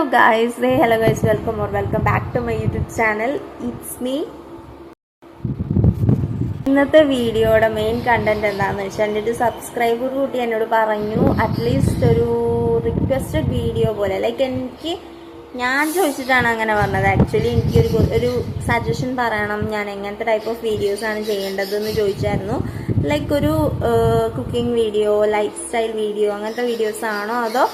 hello guys, welcome back to my YouTube channel. It's me. ഇന്നത്തെ വീഡിയോയുടെ main content എന്താണെന്ന് വെച്ചാൽ എൻ്റെ ഒരു സബ്സ്ക്രൈബർ കൂട്ടി എന്നോട് പറഞ്ഞു അറ്റ്ലീസ്റ്റ് ഒരു റിക്വസ്റ്റഡ് വീഡിയോ പോലെ ഞാൻ ചോദിച്ചിട്ടാണ് അങ്ങനെ പറഞ്ഞത്. ആക്ച്വലി എനിക്ക് ഒരു സജഷൻ പറയണം, ഞാൻ എങ്ങനത്തെ ടൈപ്പ് ഓഫ് വീഡിയോസാണ് ചെയ്യേണ്ടതെന്ന് ചോദിച്ചായിരുന്നു. ഒരു cooking video, life style video അങ്ങനത്തെ വീഡിയോസ് ആണോ, അതോ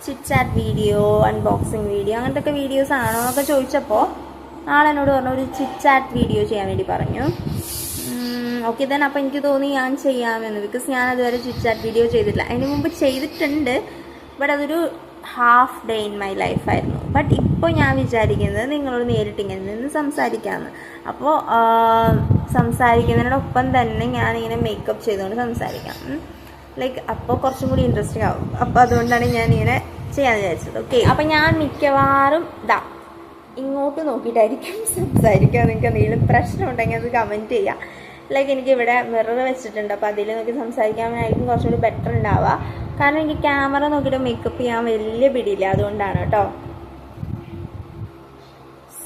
chit chat video, unboxing video അങ്ങനത്തെ ഒക്കെ വീഡിയോസ് ആണോ എന്നൊക്കെ ചോദിച്ചപ്പോൾ ആളെന്നോട് പറഞ്ഞു ഒരു ചിറ്റ് ചാറ്റ് വീഡിയോ ചെയ്യാൻ വേണ്ടി പറഞ്ഞു. ഓക്കെ ദെൻ അപ്പോൾ എനിക്ക് തോന്നി ഞാൻ ചെയ്യാമെന്ന്. ബിക്കോസ് ഞാൻ അതുവരെ ചിറ്റ് ചാറ്റ് വീഡിയോ ചെയ്തിട്ടില്ല. അതിന് മുമ്പ് ചെയ്തിട്ടുണ്ട്, ബട്ട് അതൊരു ഹാഫ് ഡേ ഇൻ മൈ ലൈഫായിരുന്നു. ബട്ട് ഇപ്പോൾ ഞാൻ വിചാരിക്കുന്നത് നിങ്ങളോട് നേരിട്ട് ഇങ്ങനെ നിന്ന് സംസാരിക്കാമെന്ന്. അപ്പോൾ സംസാരിക്കുന്നതിനോടൊപ്പം തന്നെ ഞാനിങ്ങനെ മേക്കപ്പ് ചെയ്തുകൊണ്ട് സംസാരിക്കാം. അപ്പോൾ കുറച്ചും കൂടി ഇൻട്രസ്റ്റിംഗ് ആവും. അപ്പോൾ അതുകൊണ്ടാണ് ഞാനിങ്ങനെ ചെയ്യാൻ വിചാരിച്ചത്. ഓക്കെ, അപ്പം ഞാൻ മിക്കവാറും ഇങ്ങോട്ട് നോക്കിയിട്ടായിരിക്കും സംസാരിക്കുക. നിങ്ങൾക്ക് എന്തെങ്കിലും പ്രശ്നമുണ്ടെങ്കിൽ അത് കമൻറ്റ് ചെയ്യാം. എനിക്കിവിടെ മിറർ വെച്ചിട്ടുണ്ട്, അപ്പോൾ അതിൽ നോക്കി സംസാരിക്കാനായിരിക്കും കുറച്ചും കൂടി ബെറ്റർ ഉണ്ടാവുക. കാരണം എനിക്ക് ക്യാമറ നോക്കിയിട്ട് മേക്കപ്പ് ചെയ്യാൻ വലിയ പിടിയില്ല, അതുകൊണ്ടാണ് കേട്ടോ.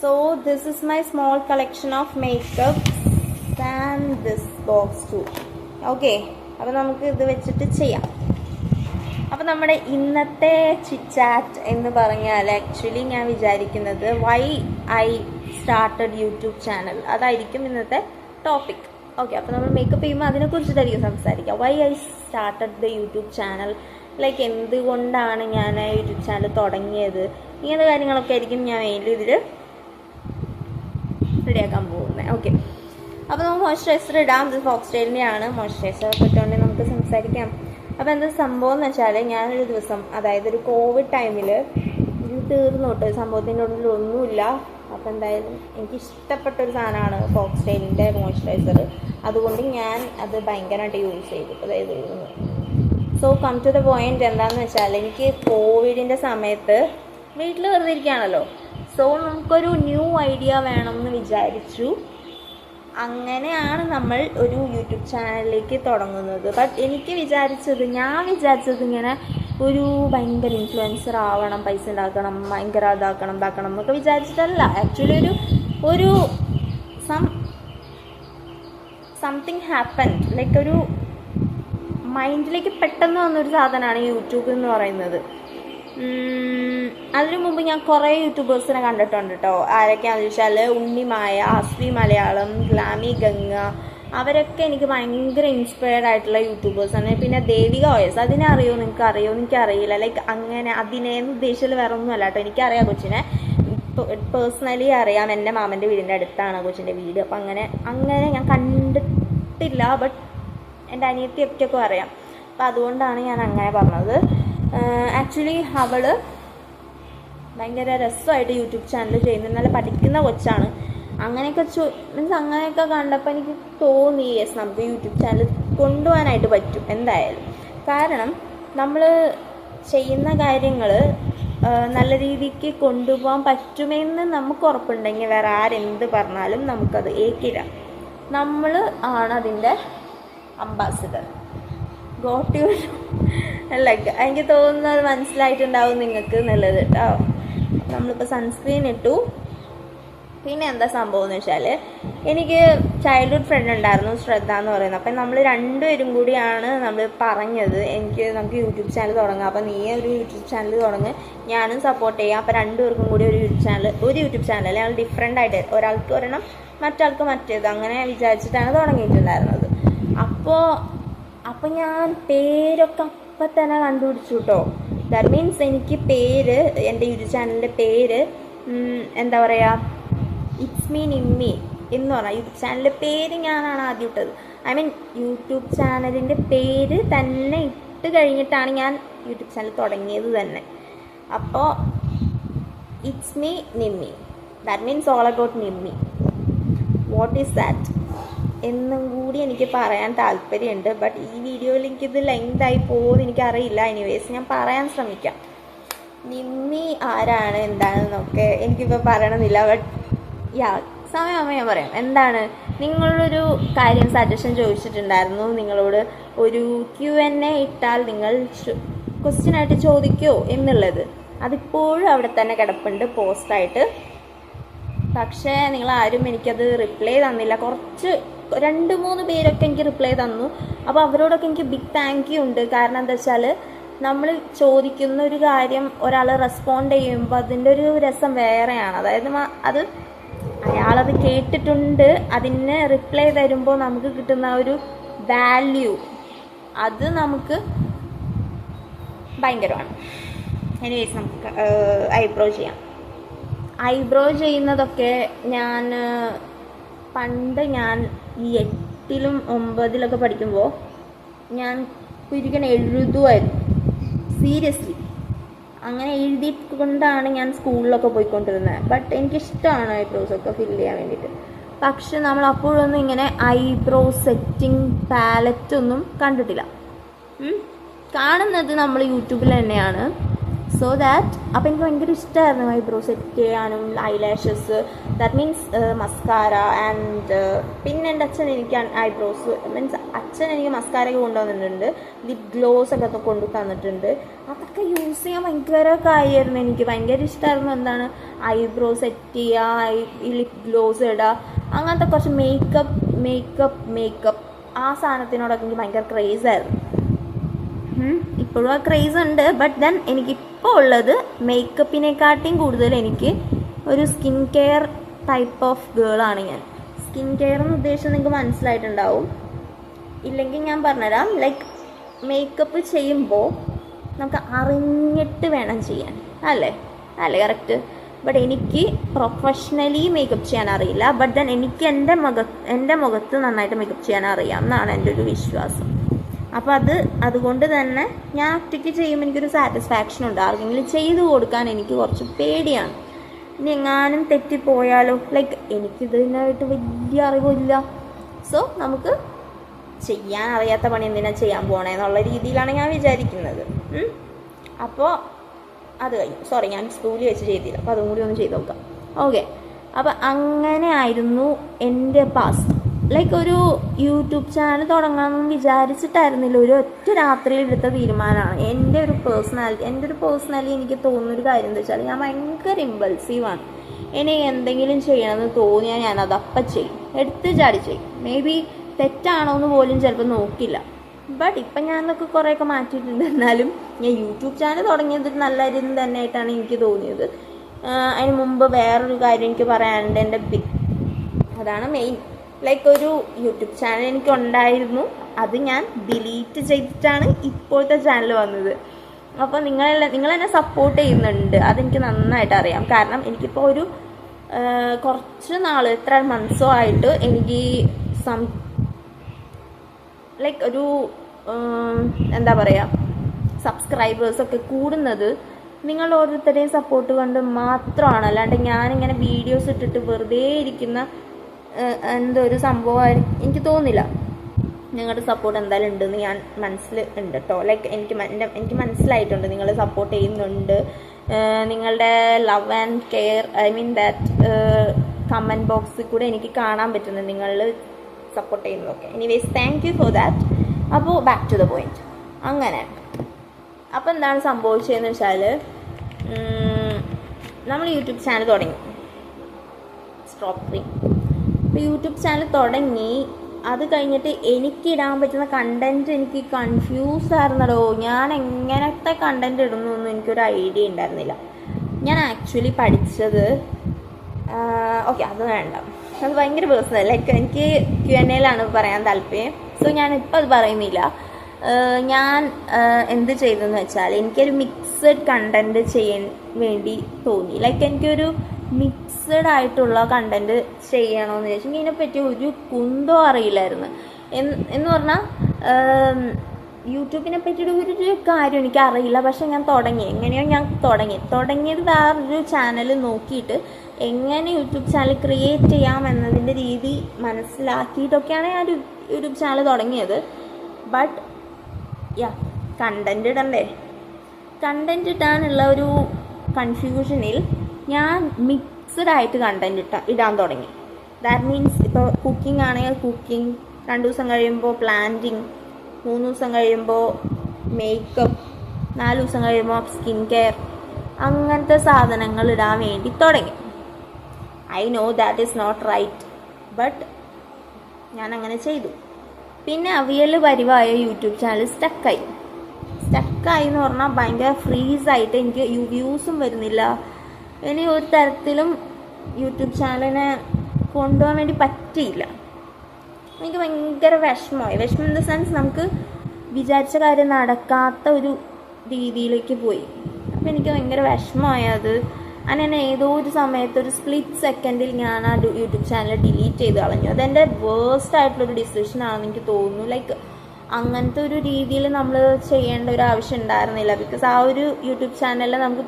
So this is my small collection of makeup and this box too. Okay, അപ്പോൾ നമുക്ക് ഇത് വെച്ചിട്ട് ചെയ്യാം. അപ്പോൾ നമ്മുടെ ഇന്നത്തെ ചിറ്റ് ചാറ്റ് എന്ന് പറഞ്ഞാൽ ആക്ച്വലി ഞാൻ വിചാരിക്കുന്നത് why I started YouTube channel, അതായിരിക്കും ഇന്നത്തെ ടോപ്പിക്. ഓക്കെ, അപ്പോൾ നമ്മൾ മേക്കപ്പ് ചെയ്യുമ്പോൾ അതിനെക്കുറിച്ചിട്ടായിരിക്കും സംസാരിക്കുക. Why I started the YouTube channel, എന്തുകൊണ്ടാണ് ഞാൻ യൂട്യൂബ് ചാനൽ തുടങ്ങിയത്, ഇങ്ങനത്തെ കാര്യങ്ങളൊക്കെ ആയിരിക്കും ഞാൻ മെയിൻലി ഇതിൽ റെഡിയാക്കാൻ പോകുന്നത്. ഓക്കെ, അപ്പോൾ നമുക്ക് മോയ്സ്ചറൈസർ ഇടാം. ഇത് ഫോക്സ്ടെയിലിൻ്റെ ആണ്. മോയ്സ്ചറൈസർ പറ്റുകൊണ്ട് നമുക്ക് സംസാരിക്കാം. അപ്പോൾ എന്താ സംഭവം എന്ന് വെച്ചാൽ, ഞാനൊരു ദിവസം, അതായത് ഒരു കോവിഡ് ടൈമിൽ ഇത് തീർന്നു തൊട്ട് സംഭവത്തിൻ്റെ ഉള്ളിൽ ഒന്നുമില്ല. അപ്പോൾ എന്തായാലും എനിക്കിഷ്ടപ്പെട്ടൊരു സാധനമാണ് ഫോക്സ്ടെയിലിൻ്റെ മോയ്സ്ചറൈസർ. അതുകൊണ്ട് ഞാൻ അത് ഭയങ്കരമായിട്ട് യൂസ് ചെയ്തു. അതായത് so come to the point എന്താണെന്ന് വെച്ചാൽ, എനിക്ക് കോവിഡിൻ്റെ സമയത്ത് വീട്ടിൽ വെറുതെ ഇരിക്കുകയാണല്ലോ. സോ നമുക്കൊരു ന്യൂ ഐഡിയ വേണമെന്ന് വിചാരിച്ചു. അങ്ങനെയാണ് നമ്മൾ ഒരു യൂട്യൂബ് ചാനലിലേക്ക് തുടങ്ങുന്നത്. ബട്ട് ഞാൻ വിചാരിച്ചത് ഇങ്ങനെ ഒരു ഭയങ്കര ഇൻഫ്ലുവൻസർ ആവണം, പൈസ ഉണ്ടാക്കണം, ഭയങ്കര ഇതാക്കണം എന്നൊക്കെ വിചാരിച്ചിട്ടല്ല. ആക്ച്വലി ഒരു സംതിങ് ഹാപ്പൻഡ്, ഒരു മൈൻഡിലേക്ക് പെട്ടെന്ന് വന്നൊരു സാധനമാണ് യൂട്യൂബ് എന്ന് പറയുന്നത്. അതിനു മുമ്പ് ഞാൻ കുറേ യൂട്യൂബേഴ്സിനെ കണ്ടിട്ടുണ്ട് കേട്ടോ. ആരൊക്കെയാണെന്ന് ചോദിച്ചാൽ ഉണ്ണിമായ, അസ്ലി മലയാളം, ഗ്ലാമി ഗംഗ, അവരൊക്കെ എനിക്ക് ഭയങ്കര ഇൻസ്പയർഡ് ആയിട്ടുള്ള യൂട്യൂബേഴ്സാണ്. പിന്നെ ദേവിക OS, അതിനെ അറിയോ, നിങ്ങൾക്കറിയോ? എനിക്കറിയില്ല. അങ്ങനെ അതിനെന്ന് ഉദ്ദേശിച്ചാൽ വേറെ ഒന്നും അല്ല കേട്ടോ. എനിക്കറിയാം കൊച്ചിനെ പേഴ്സണലി അറിയാം. എൻ്റെ മാമൻ്റെ വീടിൻ്റെ അടുത്താണ് കൊച്ചിൻ്റെ വീട്. അപ്പം അങ്ങനെ ഞാൻ കണ്ടിട്ടില്ല, ബട്ട് എൻ്റെ അനിയത്തിയൊക്കെ അറിയാം. അപ്പം അതുകൊണ്ടാണ് ഞാൻ അങ്ങനെ പറഞ്ഞത്. ആക്ച്വലി അവൾ ഭയങ്കര രസമായിട്ട് യൂട്യൂബ് ചാനൽ ചെയ്യുന്നത്, നല്ല പഠിക്കുന്ന കൊച്ചാണ്. അങ്ങനെയൊക്കെ കണ്ടപ്പോൾ എനിക്ക് തോന്നി യെസ്, നമുക്ക് യൂട്യൂബ് ചാനൽ കൊണ്ടുപോകാനായിട്ട് പറ്റും എന്തായാലും. കാരണം നമ്മൾ ചെയ്യുന്ന കാര്യങ്ങൾ നല്ല രീതിക്ക് കൊണ്ടുപോകാൻ പറ്റുമെന്ന് നമുക്ക് ഉറപ്പുണ്ടെങ്കിൽ വേറെ ആരെന്ത് പറഞ്ഞാലും നമുക്കത് ഏൽക്കില്ല. നമ്മൾ ആണ് അതിൻ്റെ അംബാസിഡർ. ഗോട്ട് എനിക്ക് തോന്നുന്നത് മനസ്സിലായിട്ടുണ്ടാവും നിങ്ങൾക്ക് നല്ലത് കേട്ടോ. നമ്മളിപ്പോൾ സൺസ്ക്രീൻ ഇട്ടു. പിന്നെ എന്താ സംഭവം എന്ന് വെച്ചാൽ, എനിക്ക് ചൈൽഡ്ഹുഡ് ഫ്രണ്ട് ഉണ്ടായിരുന്നു, ശ്രദ്ധ എന്ന് പറയുന്നത്. അപ്പം നമ്മൾ രണ്ടുപേരും കൂടിയാണ് നമ്മൾ പറഞ്ഞത് നമുക്ക് യൂട്യൂബ് ചാനൽ തുടങ്ങാം. അപ്പം നീ ഒരു യൂട്യൂബ് ചാനൽ തുടങ്ങ്, ഞാനും സപ്പോർട്ട് ചെയ്യാം. അപ്പം രണ്ടുപേർക്കും കൂടി ഒരു യൂട്യൂബ് ചാനൽ ഞങ്ങൾ ഡിഫറെൻ്റ് ആയിട്ട്, ഒരാൾക്ക് ഒരെണ്ണം മറ്റാൾക്ക് മറ്റേത്, അങ്ങനെ വിചാരിച്ചിട്ടാണ് തുടങ്ങിയിട്ടുണ്ടായിരുന്നത്. അപ്പോൾ ഞാൻ പേരൊക്കെ അപ്പം തന്നെ കണ്ടുപിടിച്ചു കേട്ടോ. ദാറ്റ് മീൻസ് എനിക്ക് എൻ്റെ യൂട്യൂബ് ചാനലിൻ്റെ പേര് എന്താ പറയുക, ഇറ്റ്സ് മീ നിമ്മി എന്ന് പറഞ്ഞാൽ യൂട്യൂബ് ചാനലിൻ്റെ പേര് ഞാനാണ് ആദ്യം ഇട്ടത്. യൂട്യൂബ് ചാനലിൻ്റെ പേര് തന്നെ ഇട്ട് കഴിഞ്ഞിട്ടാണ് ഞാൻ യൂട്യൂബ് ചാനൽ തുടങ്ങിയത് തന്നെ. അപ്പോൾ it's me Nimmi, that means all about Nimmi. What is that എന്നും കൂടി എനിക്ക് പറയാൻ താല്പര്യമുണ്ട്. ബട്ട് ഈ വീഡിയോയിൽ എനിക്കിത് ലെങ്തായി പോകുമെന്ന് എനിക്കറിയില്ല. എനിവേസ് ഞാൻ പറയാൻ ശ്രമിക്കാം. നിമ്മി ആരാണ് എന്താണെന്നൊക്കെ എനിക്കിപ്പോൾ പറയണമെന്നില്ല. ബട്ട് സമയമാകുമ്പോൾ ഞാൻ പറയാം. എന്താണ്, നിങ്ങളൊരു കാര്യം സജഷൻ ചോദിച്ചിട്ടുണ്ടായിരുന്നു. നിങ്ങളോട് ഒരു Q&A ഇട്ടാൽ നിങ്ങൾ ക്വസ്റ്റ്യനായിട്ട് ചോദിക്കുമോ എന്നുള്ളത്. അതിപ്പോഴും അവിടെ തന്നെ കിടപ്പുണ്ട് പോസ്റ്റായിട്ട്. പക്ഷേ നിങ്ങളാരും എനിക്കത് റിപ്ലൈ തന്നില്ല. കുറച്ച് 2-3 പേരൊക്കെ എനിക്ക് റിപ്ലൈ തന്നു. അപ്പോൾ അവരോടൊക്കെ എനിക്ക് ബിഗ് താങ്ക് യു ഉണ്ട്. കാരണം എന്താ വെച്ചാൽ നമ്മൾ ചോദിക്കുന്ന ഒരു കാര്യം ഒരാൾ റെസ്പോണ്ട് ചെയ്യുമ്പോൾ അതിൻ്റെ ഒരു രസം വേറെയാണ്. അതായത് അത് അയാളത് കേട്ടിട്ടുണ്ട്, അതിന് റിപ്ലൈ തരുമ്പോൾ നമുക്ക് കിട്ടുന്ന ഒരു വാല്യൂ അത് നമുക്ക് ഭയങ്കരമാണ്. എനിവേസ് നമുക്ക് ഐബ്രോ ചെയ്യാം. ഐബ്രോ ചെയ്യുന്നതൊക്കെ പണ്ട് ഞാൻ ഈ 8ലും 9ലൊക്കെ പഠിക്കുമ്പോൾ ഞാൻ ഒരിക്കലും എഴുതുമായിരുന്നു, സീരിയസ്ലി. അങ്ങനെ എഴുതിക്കൊണ്ടാണ് ഞാൻ സ്കൂളിലൊക്കെ പോയിക്കൊണ്ടിരുന്നത്. ബട്ട് എനിക്കിഷ്ടമാണ് ഐബ്രോസൊക്കെ ഫില്ല് ചെയ്യാൻ വേണ്ടിയിട്ട്. പക്ഷെ നമ്മൾ അപ്പോഴൊന്നും ഇങ്ങനെ ഐബ്രോ സെറ്റിംഗ് പാലറ്റൊന്നും കണ്ടിട്ടില്ല. കാണുന്നത് നമ്മൾ യൂട്യൂബിൽ തന്നെയാണ്. സോ ദാറ്റ് അപ്പോൾ എനിക്ക് ഭയങ്കര ഇഷ്ടമായിരുന്നു ഐബ്രോ സെറ്റ് ചെയ്യാനും, eyelashes, that means mascara and പിന്നെ എൻ്റെ അച്ഛൻ എനിക്ക് ഐബ്രോസ് മീൻസ് അച്ഛൻ എനിക്ക് മസ്കാരയൊക്കെ കൊണ്ടുവന്നിട്ടുണ്ട്, ലിപ് ഗ്ലോസ് ഒക്കെ കൊണ്ടു തന്നിട്ടുണ്ട്. അതൊക്കെ യൂസ് ചെയ്യാൻ ഭയങ്കര കാര്യമായിരുന്നു. എനിക്ക് ഭയങ്കര ഇഷ്ടമായിരുന്നു എന്താണ് ഐബ്രോ സെറ്റ് ചെയ്യുക, ഈ ലിപ് ഗ്ലോസ് ഇടുക, അങ്ങനത്തെ കുറച്ച് മേക്കപ്പ് ആ സാധനത്തിനോടൊക്കെ എനിക്ക് ഭയങ്കര ക്രേസായിരുന്നു. ഇപ്പോഴും ആ ക്രേസ് ഉണ്ട്. ബട്ട് ദെൻ എനിക്കിപ്പോൾ ഉള്ളത് മേക്കപ്പിനെക്കാട്ടിയും കൂടുതൽ എനിക്ക് ഒരു സ്കിൻ കെയർ ടൈപ്പ് ഓഫ് ഗേളാണ് ഞാൻ. സ്കിൻ കെയർ എന്ന് ഉദ്ദേശിച്ച് നിങ്ങൾക്ക് മനസ്സിലായിട്ടുണ്ടാവും, ഇല്ലെങ്കിൽ ഞാൻ പറഞ്ഞുതരാം. ലൈക്ക് മേക്കപ്പ് ചെയ്യുമ്പോൾ നമുക്ക് അറിഞ്ഞിട്ട് വേണം ചെയ്യാൻ, അല്ലേ കറക്റ്റ്. ബട്ട് എനിക്ക് പ്രൊഫഷണലി മേക്കപ്പ് ചെയ്യാൻ അറിയില്ല. ബട്ട് ദെൻ എനിക്ക് എൻ്റെ മുഖത്ത് നന്നായിട്ട് മേക്കപ്പ് ചെയ്യാൻ അറിയാം എന്നാണ് എൻ്റെ ഒരു വിശ്വാസം. അപ്പോൾ അതുകൊണ്ട് തന്നെ ഞാൻ ഒറ്റയ്ക്ക് ചെയ്യുമ്പോൾ എനിക്കൊരു സാറ്റിസ്ഫാക്ഷൻ ഉണ്ട്. ആർക്കെങ്കിലും ചെയ്തു കൊടുക്കാൻ എനിക്ക് കുറച്ച് പേടിയാണ്. ഇനി എങ്ങാനും തെറ്റിപ്പോയാലോ, ലൈക്ക് എനിക്കിതിനായിട്ട് വലിയ അറിവില്ല. സോ നമുക്ക് ചെയ്യാൻ അറിയാത്ത പണി എന്തിനാ ചെയ്യാൻ പോകണേ എന്നുള്ള രീതിയിലാണ് ഞാൻ വിചാരിക്കുന്നത്. അപ്പോൾ അത് കഴിഞ്ഞു. സോറി, ഞാൻ സ്കൂളിൽ വെച്ച് ചെയ്തില്ല, അപ്പോൾ അതും കൂടി ഒന്ന് ചെയ്ത് നോക്കാം. ഓക്കെ, അപ്പോൾ അങ്ങനെ ആയിരുന്നു എൻ്റെ പാസ്റ്റ്. ലൈക്ക് ഒരു യൂട്യൂബ് ചാനൽ തുടങ്ങണമെന്ന് വിചാരിച്ചിട്ടായിരുന്നില്ല, ഒരു ഒറ്റ രാത്രിയിൽ എടുത്ത തീരുമാനമാണ്. എൻ്റെ ഒരു പേഴ്സണലി എനിക്ക് തോന്നുന്നൊരു കാര്യം എന്താ വെച്ചാൽ ഞാൻ ഭയങ്കര ഇമ്പൾസീവാണ്. എനിക്ക് എന്തെങ്കിലും ചെയ്യണമെന്ന് തോന്നിയാൽ ഞാനത് അപ്പം ചെയ്യും, എടുത്ത് ചാടി ചെയ്യും. മേ ബി തെറ്റാണോ എന്ന് പോലും ചിലപ്പോൾ നോക്കില്ല. ബട്ട് ഇപ്പം ഞാനതൊക്കെ കുറേയൊക്കെ മാറ്റിയിട്ടുണ്ട്. എന്നാലും ഞാൻ യൂട്യൂബ് ചാനൽ തുടങ്ങിയത് നല്ല കാര്യം തന്നെയായിട്ടാണ് എനിക്ക് തോന്നിയത്. അതിന് മുമ്പ് വേറൊരു കാര്യം എനിക്ക് പറയാനുണ്ട്. എൻ്റെ അതാണ് മെയിൻ. ലൈക്ക് ഒരു യൂട്യൂബ് ചാനൽ എനിക്ക് ഉണ്ടായിരുന്നു, അത് ഞാൻ ഡിലീറ്റ് ചെയ്തിട്ടാണ് ഇപ്പോഴത്തെ ചാനൽ വന്നത്. അപ്പോൾ നിങ്ങളെന്നെ സപ്പോർട്ട് ചെയ്യുന്നുണ്ട്, അതെനിക്ക് നന്നായിട്ട് അറിയാം. കാരണം എനിക്കിപ്പോൾ ഒരു കുറച്ച് നാൾ, എത്ര മന്ത്സോ ആയിട്ട് എനിക്ക് ലൈക്ക് ഒരു എന്താ പറയുക, സബ്സ്ക്രൈബേഴ്സൊക്കെ കൂടുന്നത് നിങ്ങൾ ഓരോരുത്തരുടെയും സപ്പോർട്ട് കൊണ്ട് മാത്രമാണ്. അല്ലാണ്ട് ഞാനിങ്ങനെ വീഡിയോസ് ഇട്ടിട്ട് വെറുതെ ഇരിക്കുന്ന എന്തോ ഒരു സംഭവം എനിക്ക് തോന്നില്ല. നിങ്ങളുടെ സപ്പോർട്ട് എന്തായാലും ഉണ്ടെന്ന് ഞാൻ മനസ്സിൽ ഉണ്ട് കേട്ടോ. ലൈക്ക് എനിക്ക് മനസ്സിലായിട്ടുണ്ട് നിങ്ങൾ സപ്പോർട്ട് ചെയ്യുന്നുണ്ട്. നിങ്ങളുടെ love and care, I mean that comment ബോക്സിൽ കൂടെ എനിക്ക് കാണാൻ പറ്റുന്നു നിങ്ങൾ സപ്പോർട്ട് ചെയ്യുന്നതൊക്കെ. Anyways thank you for that. അപ്പോൾ ബാക്ക് ടു ദ പോയിന്റ്. അങ്ങനെ അപ്പോൾ എന്താണ് സംഭവിച്ചതെന്ന് വെച്ചാൽ നമ്മൾ യൂട്യൂബ് ചാനൽ തുടങ്ങി. ഇപ്പോൾ യൂട്യൂബ് ചാനൽ തുടങ്ങി, അത് കഴിഞ്ഞിട്ട് എനിക്കിടാൻ പറ്റുന്ന കണ്ടൻറ്റ് എനിക്ക് കൺഫ്യൂസ് ആയിരുന്നല്ലോ. ഞാൻ എങ്ങനത്തെ കണ്ടൻറ്റ് ഇടുന്നു എന്നും എനിക്കൊരു ഐഡിയ ഉണ്ടായിരുന്നില്ല. ഞാൻ ആക്ച്വലി പഠിച്ചത് ഓക്കെ, അത് വേണ്ട, അത് ഭയങ്കര പേഴ്സണൽ. ലൈക്ക് എനിക്ക് Q&Aയിലാണ് പറയാൻ താല്പര്യം. സോ ഞാനിപ്പോൾ അത് പറയുന്നില്ല. ഞാൻ എന്ത് ചെയ്തെന്ന് വെച്ചാൽ എനിക്കൊരു മിക്സഡ് കണ്ടൻറ്റ് ചെയ്യാൻ വേണ്ടി തോന്നി. ലൈക്ക് എനിക്കൊരു മിക്സഡ് ആയിട്ടുള്ള കണ്ടൻറ്റ് ചെയ്യണമെന്ന് ചോദിച്ചാൽ ഇതിനെപ്പറ്റി ഒരു കുന്തോ അറിയില്ലായിരുന്നു. എന്ന് പറഞ്ഞാൽ യൂട്യൂബിനെ പറ്റിയിട്ട് ഒരു കാര്യം എനിക്കറിയില്ല. പക്ഷെ ഞാൻ എങ്ങനെയോ ഞാൻ തുടങ്ങിയത് വേറൊരു ചാനൽ നോക്കിയിട്ട് എങ്ങനെ യൂട്യൂബ് ചാനൽ ക്രിയേറ്റ് ചെയ്യാം എന്നതിൻ്റെ രീതി മനസ്സിലാക്കിയിട്ടൊക്കെയാണ് ഞാൻ യൂട്യൂബ് ചാനൽ തുടങ്ങിയത്. ബട്ട് കണ്ടൻറ്റ് ഇടാനുള്ള ഒരു കൺഫ്യൂഷനിൽ ഞാൻ മിക്സഡ് ആയിട്ട് കണ്ടൻറ്റ് ഇടാൻ തുടങ്ങി. ദാറ്റ് മീൻസ് ഇപ്പോൾ കുക്കിംഗ് ആണെങ്കിൽ കുക്കിംഗ്, 2 ദിവസം കഴിയുമ്പോൾ പ്ലാന്റിങ്, 3 ദിവസം കഴിയുമ്പോൾ മേക്കപ്പ്, 4 ദിവസം കഴിയുമ്പോൾ സ്കിൻ കെയർ, അങ്ങനത്തെ സാധനങ്ങൾ ഇടാൻ വേണ്ടി തുടങ്ങി. I know that is not right, but ഞാൻ അങ്ങനെ ചെയ്തു. പിന്നെ അവിയൽ പരിവായ യൂട്യൂബ് ചാനൽ സ്റ്റക്കായി എന്ന് പറഞ്ഞാൽ ഭയങ്കര ഫ്രീസായിട്ട് എനിക്ക് വ്യൂസും വരുന്നില്ല. ഇനി ഒരു തരത്തിലും യൂട്യൂബ് ചാനലിനെ കൊണ്ടുപോകാൻ വേണ്ടി പറ്റിയില്ല. എനിക്ക് ഭയങ്കര വിഷമമായി. വിഷമം ഇൻ ദ സെൻസ് നമുക്ക് വിചാരിച്ച കാര്യം നടക്കാത്ത ഒരു രീതിയിലേക്ക് പോയി. അപ്പോൾ എനിക്ക് ഭയങ്കര വിഷമമായി അത്. അങ്ങനെ ഏതോ ഒരു സമയത്ത് ഒരു സ്പ്ലിറ്റ് സെക്കൻഡിൽ ഞാൻ ആ യൂട്യൂബ് ചാനൽ ഡിലീറ്റ് ചെയ്ത് കളഞ്ഞു. അതെൻ്റെ വേസ്റ്റ് ആയിട്ടുള്ളൊരു ഡിസിഷൻ ആണെന്ന് എനിക്ക് തോന്നുന്നു. ലൈക്ക് അങ്ങനത്തെ ഒരു രീതിയിൽ നമ്മൾ ചെയ്യേണ്ട ഒരു ആവശ്യം ഉണ്ടായിരുന്നില്ല. ബിക്കോസ് ആ ഒരു യൂട്യൂബ് ചാനലിൽ നമുക്ക്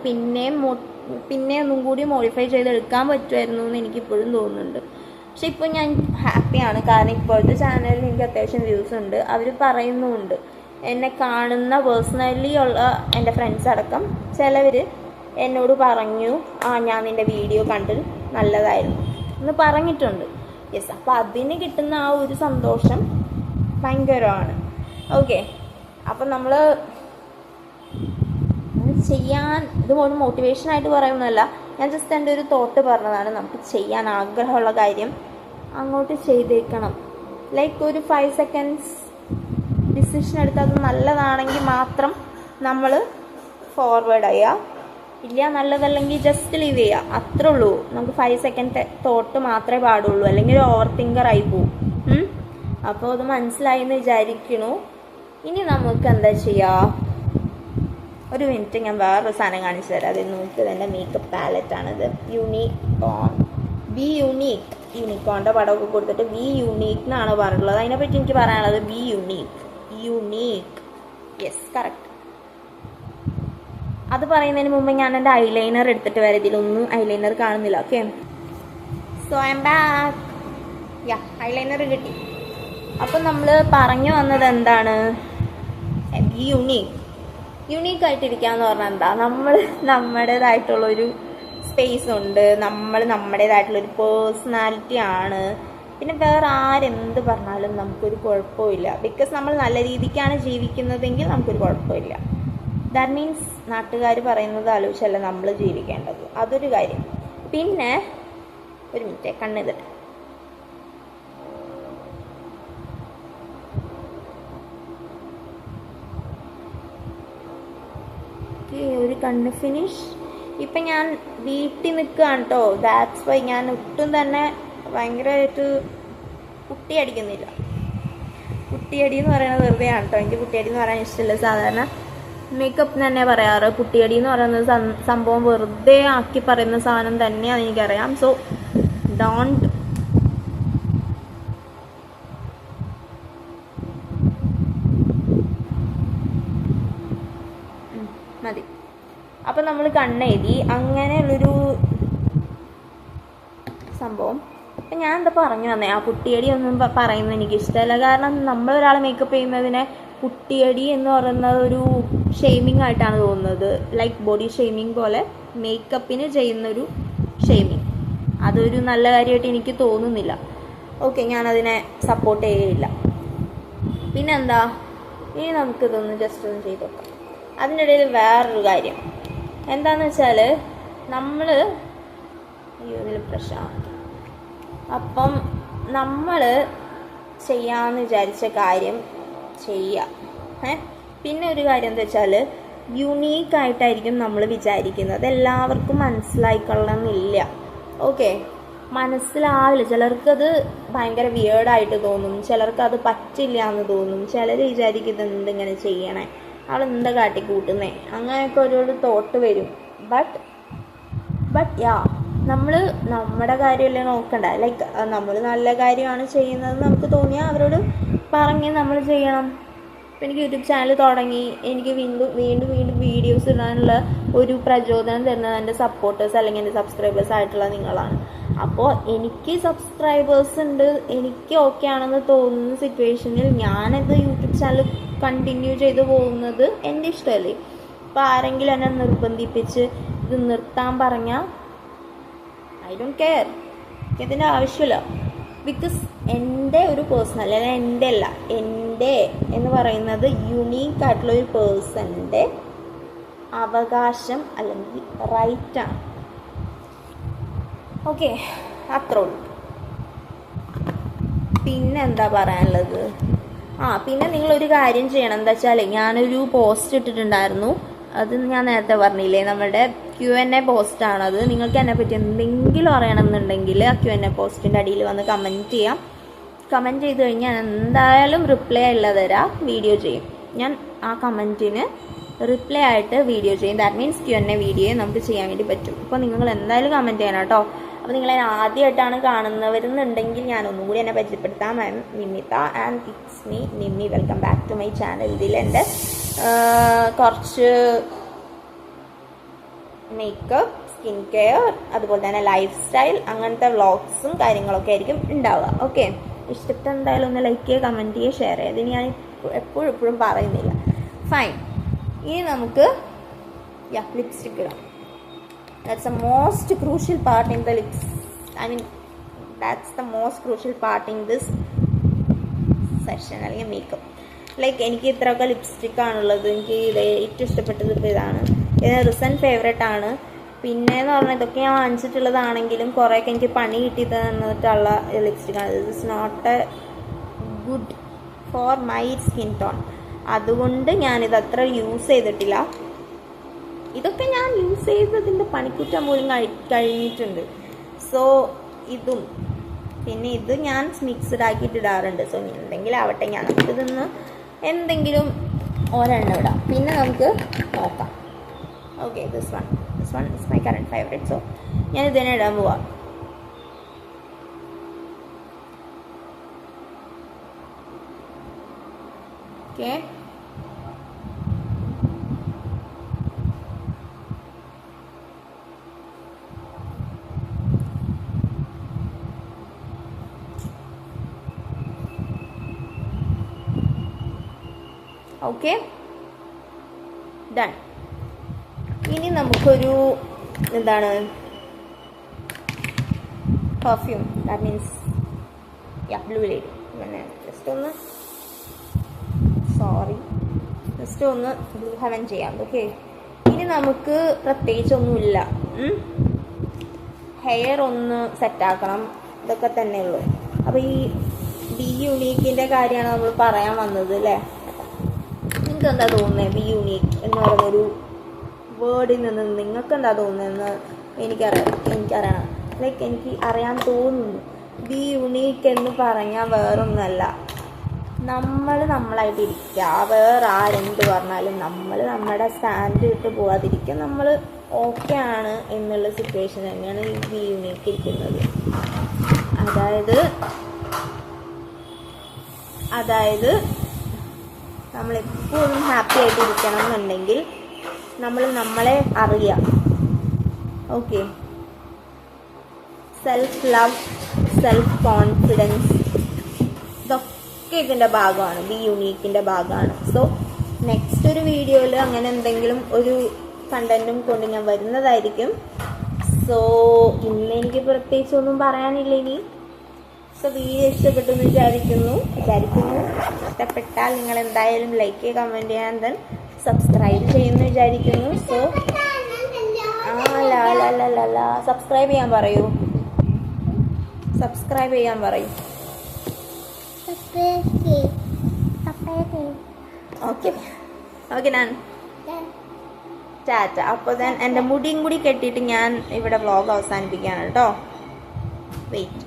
പിന്നെ ഒന്നും കൂടി മോഡിഫൈ ചെയ്തെടുക്കാൻ പറ്റുമായിരുന്നു എന്ന് എനിക്കിപ്പോഴും തോന്നുന്നുണ്ട്. പക്ഷെ ഇപ്പോൾ ഞാൻ ഹാപ്പിയാണ്. കാരണം ഇപ്പോഴത്തെ ചാനലിൽ എനിക്ക് അത്യാവശ്യം വ്യൂസ് ഉണ്ട്. അവർ പറയുന്നുമുണ്ട്, എന്നെ കാണുന്ന പേഴ്സണലി ഉള്ള എൻ്റെ ഫ്രണ്ട്സ് അടക്കം ചിലവർ എന്നോട് പറഞ്ഞു, ഞാൻ നിൻ്റെ വീഡിയോ കണ്ട് നല്ലതായിരുന്നു എന്ന് പറഞ്ഞിട്ടുണ്ട്. യെസ്, അപ്പോൾ അതിന് കിട്ടുന്ന ആ ഒരു സന്തോഷം ഭയങ്കരമാണ്. ഓക്കെ, അപ്പം നമ്മൾ ചെയ്യാൻ ഇതുപോലെ മോട്ടിവേഷനായിട്ട് പറയുന്നതല്ല, ഞാൻ ജസ്റ്റ് എൻ്റെ ഒരു തോട്ട് പറഞ്ഞതാണ്. നമുക്ക് ചെയ്യാൻ ആഗ്രഹമുള്ള കാര്യം അങ്ങോട്ട് ചെയ്തേക്കണം. ലൈക്ക് ഒരു 5 സെക്കൻഡ്സ് ഡിസിഷൻ എടുത്ത് അത് നല്ലതാണെങ്കിൽ മാത്രം നമ്മൾ ഫോർവേഡ് ചെയ്യുക. ഇല്ല നല്ലതല്ലെങ്കിൽ ജസ്റ്റ് ലീവ് ചെയ്യുക, അത്രേ ഉള്ളൂ. നമുക്ക് 5 സെക്കൻഡ് തോട്ട് മാത്രമേ പാടുള്ളൂ, അല്ലെങ്കിൽ ഒരു ഓവർ തിങ്കറായി പോവും. അപ്പോൾ അത് മനസ്സിലായി എന്ന് വിചാരിക്കണു. ഇനി നമുക്ക് എന്താ ചെയ്യുക? ഒരു മിനിറ്റ്, ഞാൻ വേറൊരു സാധനം കാണിച്ചു തരാം. അത് നോക്കിയത് എൻ്റെ മേക്കപ്പ് പാലറ്റാണിത്. യൂണിക്കോണിൻ്റെ പടമൊക്കെ കൊടുത്തിട്ട് ബി യൂണീക്ക് എന്നാണ് പറഞ്ഞിട്ടുള്ളത്. അതിനെപ്പറ്റി എനിക്ക് പറയാനുള്ളത് ബി യൂണീക്ക്. Yes, correct. അത് പറയുന്നതിന് മുമ്പ് ഞാൻ എൻ്റെ ഐലൈനർ എടുത്തിട്ട് വരാം. ഇതിലൊന്നും ഐലൈനർ കാണുന്നില്ല. Okay, so I M back. Eyeliner കിട്ടി. അപ്പം നമ്മൾ പറഞ്ഞു വന്നത് എന്താണ്? ബി യൂണീക്കായിട്ടിരിക്കുക എന്ന് പറഞ്ഞാൽ എന്താ? നമ്മൾ നമ്മുടേതായിട്ടുള്ളൊരു സ്പേസ് ഉണ്ട്, നമ്മൾ നമ്മുടേതായിട്ടുള്ളൊരു പേഴ്സണാലിറ്റി ആണ്. പിന്നെ വേറെ ആരെന്ത് പറഞ്ഞാലും നമുക്കൊരു കുഴപ്പമില്ല. ബിക്കോസ് നമ്മൾ നല്ല രീതിക്കാണ് ജീവിക്കുന്നതെങ്കിൽ നമുക്കൊരു കുഴപ്പമില്ല. ദാറ്റ് മീൻസ് നാട്ടുകാർ പറയുന്നത് ആലോചിച്ചല്ല നമ്മൾ ജീവിക്കേണ്ടത്. അതൊരു കാര്യം. പിന്നെ ഒരു മിനിറ്റ്, കണ്ണെഴുതട്ടെ. ഒരു കണ്ണ് ഫിനിഷ്. ഇപ്പം ഞാൻ വീട്ടിൽ നിൽക്കുകയാണ് കേട്ടോ. ദാറ്റ്സ് വൈ ഞാൻ ഒട്ടും തന്നെ ഭയങ്കരമായിട്ട് കുട്ടിയടിക്കുന്നില്ല. കുട്ടിയടി എന്ന് പറയുന്നത് വെറുതെ ആണ് കേട്ടോ. എനിക്ക് കുട്ടിയടി എന്ന് പറയാൻ ഇഷ്ടമില്ല. സാധാരണ മേക്കപ്പ് തന്നെ പറയാറ്. കുട്ടിയടി എന്ന് പറയുന്നത് സംഭവം വെറുതെ ആക്കി പറയുന്ന സാധനം തന്നെയാണ് എനിക്കറിയാം. സോ ഡോണ്ട് മതി. അപ്പം നമ്മൾ കണ്ണെഴുതി അങ്ങനെയുള്ളൊരു സംഭവം. അപ്പം ഞാൻ എന്താ പറഞ്ഞു വന്നേ? ആ കുട്ടിയടി ഒന്നും പറയുന്നത് എനിക്കിഷ്ടമല്ല. കാരണം നമ്മളൊരാളെ മേക്കപ്പ് ചെയ്യുന്നതിനെ കുട്ടിയടി എന്ന് പറയുന്നത് ഒരു ഷെയ്മിങ് ആയിട്ടാണ് തോന്നുന്നത്. ലൈക്ക് ബോഡി ഷെയ്മിങ് പോലെ മേക്കപ്പിന് ചെയ്യുന്നൊരു ഷെയ്മിങ്. അതൊരു നല്ല കാര്യമായിട്ട് എനിക്ക് തോന്നുന്നില്ല. ഓക്കെ, ഞാനതിനെ സപ്പോർട്ട് ചെയ്യില്ല. പിന്നെന്താ, ഇനി നമുക്കിതൊന്ന് ജസ്റ്റ് ഒന്ന് ചെയ്ത് നോക്കാം. അതിനിടയിൽ വേറൊരു കാര്യം എന്താണെന്ന് വെച്ചാൽ, നമ്മൾ ഇതിൽ പ്രശ്നമാണ്. അപ്പം നമ്മൾ ചെയ്യാമെന്ന് വിചാരിച്ച കാര്യം ചെയ്യുക. പിന്നെ ഒരു കാര്യം എന്താ വെച്ചാൽ, യുണീക്കായിട്ടായിരിക്കും നമ്മൾ വിചാരിക്കുന്നത്. എല്ലാവർക്കും മനസ്സിലായിക്കൊള്ളണമെന്നില്ല. ഓക്കെ, മനസ്സിലാവില്ല. ചിലർക്കത് ഭയങ്കര വിയേർഡായിട്ട് തോന്നും, ചിലർക്കത് പറ്റില്ല എന്ന് തോന്നും. ചിലർ വിചാരിക്കുന്നത് ഇങ്ങനെ ചെയ്യണേ, അവളെന്താ കാട്ടിക്കൂട്ടുന്നേ, അങ്ങനെയൊക്കെ ഒരു തോട്ട് വരും. ബട്ട് നമ്മൾ നമ്മുടെ കാര്യമല്ലേ നോക്കണ്ട. ലൈക്ക് നമ്മൾ നല്ല കാര്യമാണ് ചെയ്യുന്നത് നമുക്ക് തോന്നിയാൽ അവരോട് പറഞ്ഞ് നമ്മൾ ചെയ്യണം. ഇപ്പം എനിക്ക് യൂട്യൂബ് ചാനൽ തുടങ്ങി എനിക്ക് വീണ്ടും വീഡിയോസ് ഇടാനുള്ള ഒരു പ്രചോദനം തരുന്നത് എൻ്റെ സപ്പോർട്ടേഴ്സ് അല്ലെങ്കിൽ എൻ്റെ സബ്സ്ക്രൈബേഴ്സ് ആയിട്ടുള്ള നിങ്ങളാണ്. അപ്പോൾ എനിക്ക് സബ്സ്ക്രൈബേഴ്സ് ഉണ്ട്, എനിക്ക് ഓക്കെ ആണെന്ന് തോന്നുന്ന സിറ്റുവേഷനിൽ ഞാനത് യൂട്യൂബ് ചാനൽ കണ്ടിന്യൂ ചെയ്ത് പോകുന്നത് എൻ്റെ ഇഷ്ടമല്ലേ. അപ്പോൾ ആരെങ്കിലും എന്നെ നിർബന്ധിപ്പിച്ച് ഇത് നിർത്താൻ പറഞ്ഞാൽ ഐ ഡോണ്ട് കെയർ. ഇതിൻ്റെ ആവശ്യമില്ല. ബിക്കോസ് എൻ്റെ ഒരു പേഴ്സണൽ, അല്ലെങ്കിൽ എൻ്റെ എന്ന് പറയുന്നത് യുണീക്കായിട്ടുള്ളൊരു പേഴ്സൻ്റെ അവകാശം അല്ലെങ്കിൽ റൈറ്റാണ്. ഓക്കെ, അത്രേ ഉള്ളൂ. പിന്നെ എന്താ പറയാനുള്ളത്? പിന്നെ നിങ്ങളൊരു കാര്യം ചെയ്യണം. എന്താ വെച്ചാൽ ഞാനൊരു പോസ്റ്റ് ഇട്ടിട്ടുണ്ടായിരുന്നു, അത് ഞാൻ നേരത്തെ പറഞ്ഞില്ലേ, നമ്മുടെ Q&A പോസ്റ്റാണത്. നിങ്ങൾക്ക് എന്നെ പറ്റി എന്തെങ്കിലും അറിയണമെന്നുണ്ടെങ്കിൽ ആ Q&A പോസ്റ്റിൻ്റെ അടിയിൽ വന്ന് കമൻറ്റ് ചെയ്യാം. കമൻറ്റ് ചെയ്ത് കഴിഞ്ഞാൽ എന്തായാലും റിപ്ലൈ ഉള്ളതരാ വീഡിയോ ചെയ്യും. ഞാൻ ആ കമൻറ്റിന് റിപ്ലൈ ആയിട്ട് വീഡിയോ ചെയ്യും. ദാറ്റ് മീൻസ് Q&A വീഡിയോ നമുക്ക് ചെയ്യാൻ വേണ്ടി പറ്റും. അപ്പോൾ നിങ്ങൾ എന്തായാലും കമൻറ്റ് ചെയ്യണം കേട്ടോ. അപ്പോൾ നിങ്ങളെ ആദ്യമായിട്ടാണ് കാണുന്നവരെന്നുണ്ടെങ്കിൽ ഞാൻ ഒന്നും കൂടി എന്നെ പരിചയപ്പെടുത്താം. I am Nimitha and it's me Nimmi. Welcome back to my channel. ഇതിൽ എൻ്റെ കുറച്ച് മേക്കപ്പ്, സ്കിൻ കെയർ, അതുപോലെ തന്നെ ലൈഫ് സ്റ്റൈൽ, അങ്ങനത്തെ വ്ളോഗ്സും കാര്യങ്ങളൊക്കെ ആയിരിക്കും ഉണ്ടാവുക. ഓക്കെ, ഇഷ്ടപ്പെട്ട എന്തായാലും ഒന്ന് ലൈക്ക് ചെയ്യുക, കമൻറ്റ് ചെയ്യുക, ഷെയർ ചെയ്യുക. ഇതിന് ഞാൻ എപ്പോഴും പറയുന്നില്ല. ഫൈൻ. ഇനി നമുക്ക് ലിപ്സ്റ്റിക് ഇടാം. That's the most crucial part in the lips. I mean, that's the most crucial part in this session അല്ലെങ്കിൽ മേക്കപ്പ്. ലൈക്ക് എനിക്ക് ഇത്രയൊക്കെ ലിപ്സ്റ്റിക് ആണുള്ളത്. എനിക്ക് ഇത് ഏറ്റവും ഇഷ്ടപ്പെട്ടത് ഇപ്പോൾ ഇതാണ്. ഇത് റിസൻറ്റ് ഫേവറേറ്റ് ആണ്. പിന്നെയെന്ന് പറഞ്ഞാൽ ഇതൊക്കെ ഞാൻ വാങ്ങിച്ചിട്ടുള്ളതാണെങ്കിലും കുറേയൊക്കെ എനിക്ക് പണി കിട്ടി തന്നിട്ടുള്ള ലിപ്സ്റ്റിക്കാണ്. This is not a good for my skin tone. അതുകൊണ്ട് ഞാനിത് അത്ര യൂസ് ചെയ്തിട്ടില്ല. ഇതൊക്കെ ഞാൻ യൂസ് ചെയ്തതിൻ്റെ പണിക്കുറ്റം പോലും കഴിഞ്ഞിട്ടുണ്ട്. സോ ഇതും പിന്നെ ഇത് ഞാൻ മിക്സ്ഡ് ആക്കിയിട്ട് ഇടാറുണ്ട്. സോ എന്തെങ്കിലും ആവട്ടെ, ഞാൻ നമുക്കിതൊന്ന് എന്തെങ്കിലും ഒരെണ്ണം ഇടാം. പിന്നെ നമുക്ക് നോക്കാം. Okay, this one is my current favourite. So ഞാൻ ഇതിനെ ഇടാൻ പോവാം. Okay, okay, done. ഇനി നമുക്കൊരു എന്താണ് perfume, that means blue lady. പിന്നെ ജസ്റ്റ് ഒന്ന് ബ്ലൂ ഹെവൻ ചെയ്യാം. ഓക്കെ, ഇനി നമുക്ക് പ്രത്യേകിച്ചൊന്നുമില്ല. ഹെയർ ഒന്ന് സെറ്റാക്കണം, ഇതൊക്കെ തന്നെ ഉള്ളൂ. അപ്പോൾ ഈ ബി യൂണീക്കിൻ്റെ കാര്യമാണ് നമ്മൾ പറയാൻ വന്നത് അല്ലേ. നിങ്ങൾക്ക് എന്താ തോന്നുന്നത് ബി യൂണീക്ക് എന്ന് പറയുന്നൊരു വേർഡിൽ നിന്ന് നിങ്ങൾക്ക് എന്താ തോന്നുന്നതെന്ന് എനിക്കറിയണം. ലൈക്ക് എനിക്ക് അറിയാൻ തോന്നുന്നു. ബി യൂണീക്ക് എന്ന് പറഞ്ഞാൽ വേറൊന്നല്ല, നമ്മൾ നമ്മളായിട്ടിരിക്കുക. വേറെ ആരെന്ത് പറഞ്ഞാലും നമ്മൾ നമ്മുടെ സ്റ്റാൻഡ് വിട്ട് പോകാതിരിക്കുക. നമ്മൾ ഓക്കെ ആണ് എന്നുള്ള സിറ്റുവേഷൻ തന്നെയാണ് ഈ ബി യൂണീക്ക് ഇരിക്കുന്നത്. അതായത് നമ്മളെപ്പോഴും ഹാപ്പി ആയിട്ടിരിക്കണം എന്നുണ്ടെങ്കിൽ നമ്മൾ നമ്മളെ അറിയാം. Okay, self love, self confidence, ഇതൊക്കെ ഇതിൻ്റെ ഭാഗമാണ്, ബി യൂണീക്കിൻ്റെ ഭാഗമാണ്. സോ നെക്സ്റ്റ് ഒരു വീഡിയോയിൽ അങ്ങനെ എന്തെങ്കിലും ഒരു കണ്ടൻറ്റും കൊണ്ട് ഞാൻ വരുന്നതായിരിക്കും. സോ ഇന്ന് എനിക്ക് പ്രത്യേകിച്ചൊന്നും പറയാനില്ല ഇനി. സോ വീഡിയോ ഇഷ്ടപ്പെട്ടെന്ന് വിചാരിക്കുന്നു. ഇഷ്ടപ്പെട്ടാൽ നിങ്ങൾ എന്തായാലും ലൈക്ക് ചെയ്യുക, കമൻറ്റ് ചെയ്യാൻ, ദെൻ സബ്സ്ക്രൈബ് ചെയ്യുമെന്ന് വിചാരിക്കുന്നു. സോ സബ്സ്ക്രൈബ് ചെയ്യാൻ പറയൂ. ഓക്കെ ഞാൻ ടാറ്റ. അപ്പോൾ ഞാൻ എൻ്റെ മുടിയും കൂടി കെട്ടിയിട്ട് ഞാൻ ഇവിടെ വ്ളോഗ് അവസാനിപ്പിക്കുകയാണ് കേട്ടോ. വെയിറ്റ്.